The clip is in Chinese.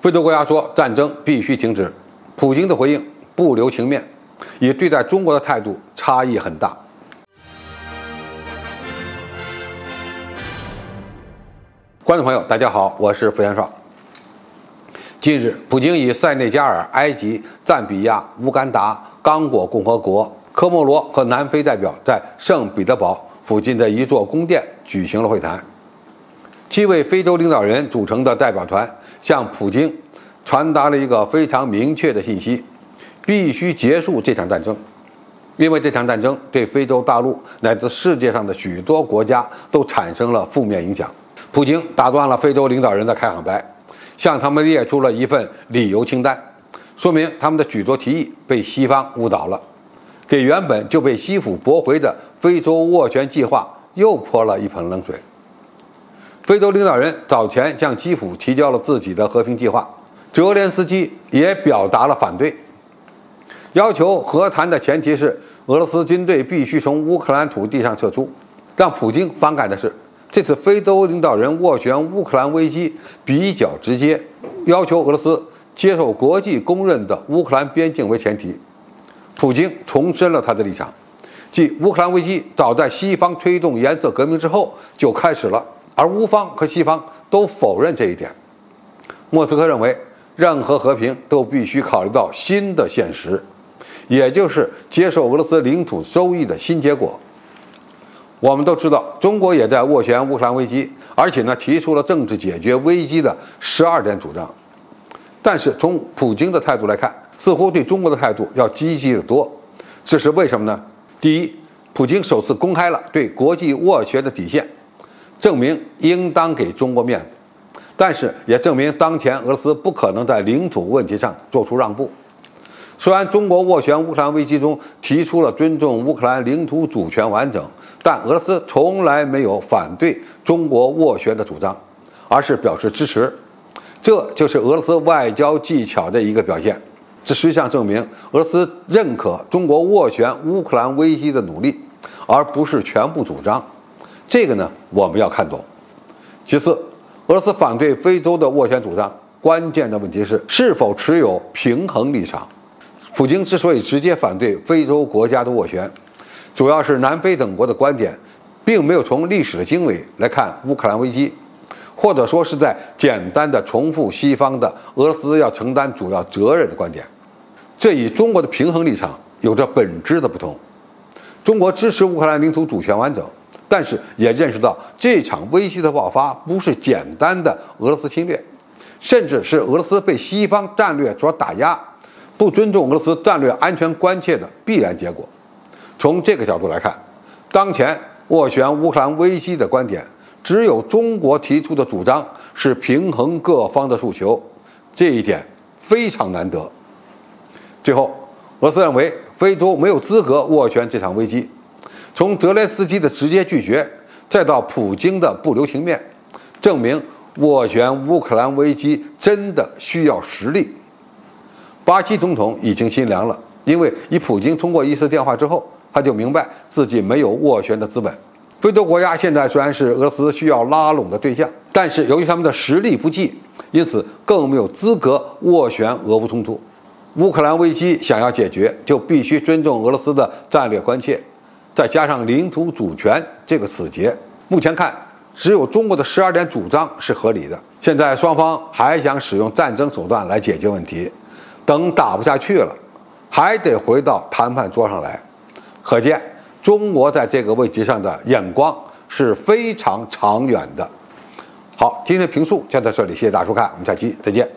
非洲国家说战争必须停止，普京的回应不留情面，与对待中国的态度差异很大。观众朋友，大家好，我是付元绍。近日，普京以塞内加尔、埃及、赞比亚、乌干达、刚果共和国、科莫罗和南非代表在圣彼得堡附近的一座宫殿举行了会谈。7位非洲领导人组成的代表团向普京传达了一个非常明确的信息：必须结束这场战争，因为这场战争对非洲大陆乃至世界上的许多国家都产生了负面影响。普京打断了非洲领导人的开场白，向他们列出了一份理由清单，说明他们的许多提议被西方误导了，给原本就被基辅驳回的非洲斡旋计划又泼了一盆冷水。非洲领导人早前向基辅提交了自己的和平计划，泽连斯基也表达了反对，要求和谈的前提是俄罗斯军队必须从乌克兰土地上撤出。让普京反感的是，这次非洲领导人斡旋乌克兰危机比较直接，要求俄罗斯接受国际公认的乌克兰边境为前提。普京重申了他的立场，即乌克兰危机早在西方推动颜色革命之后就开始了，而乌方和西方都否认这一点。莫斯科认为，任何和平都必须考虑到新的现实，也就是接受俄罗斯领土收益的新结果。我们都知道，中国也在斡旋乌克兰危机，而且提出了政治解决危机的12点主张。但是从普京的态度来看，似乎对中国的态度要积极得多。这是为什么呢？第一，普京首次公开了对国际斡旋的底线，证明应当给中国面子，但是也证明当前俄罗斯不可能在领土问题上做出让步。虽然中国斡旋乌克兰危机中提出了尊重乌克兰领土主权完整，但俄罗斯从来没有反对中国斡旋的主张，而是表示支持。这就是俄罗斯外交技巧的一个表现。这实际上证明俄罗斯认可中国斡旋乌克兰危机的努力，而不是全部主张。这个我们要看懂。其次，俄罗斯反对非洲的斡旋主张，关键的问题是是否持有平衡立场。普京之所以直接反对非洲国家的斡旋，主要是南非等国的观点并没有从历史的经纬来看乌克兰危机，或者说是在简单的重复西方的俄罗斯要承担主要责任的观点。这与中国的平衡立场有着本质的不同。中国支持乌克兰领土主权完整，但是也认识到这场危机的爆发不是简单的俄罗斯侵略，甚至是俄罗斯被西方战略所打压，不尊重俄罗斯战略安全关切的必然结果。从这个角度来看，当前斡旋乌克兰危机的观点，只有中国提出的主张是平衡各方的诉求，这一点非常难得。最后，俄罗斯认为非洲没有资格斡旋这场危机。从泽连斯基的直接拒绝，再到普京的不留情面，证明斡旋乌克兰危机真的需要实力。巴西总统已经心凉了，因为与普京通过一次电话之后，他就明白自己没有斡旋的资本。非洲国家现在虽然是俄罗斯需要拉拢的对象，但是由于他们的实力不济，因此更没有资格斡旋俄乌冲突。乌克兰危机想要解决，就必须尊重俄罗斯的战略关切，再加上领土主权这个死结。目前看，只有中国的12点主张是合理的。现在双方还想使用战争手段来解决问题，等打不下去了，还得回到谈判桌上来。可见中国在这个问题上的眼光是非常长远的。好，今天的评述就到这里，谢谢大家收看，我们下期再见。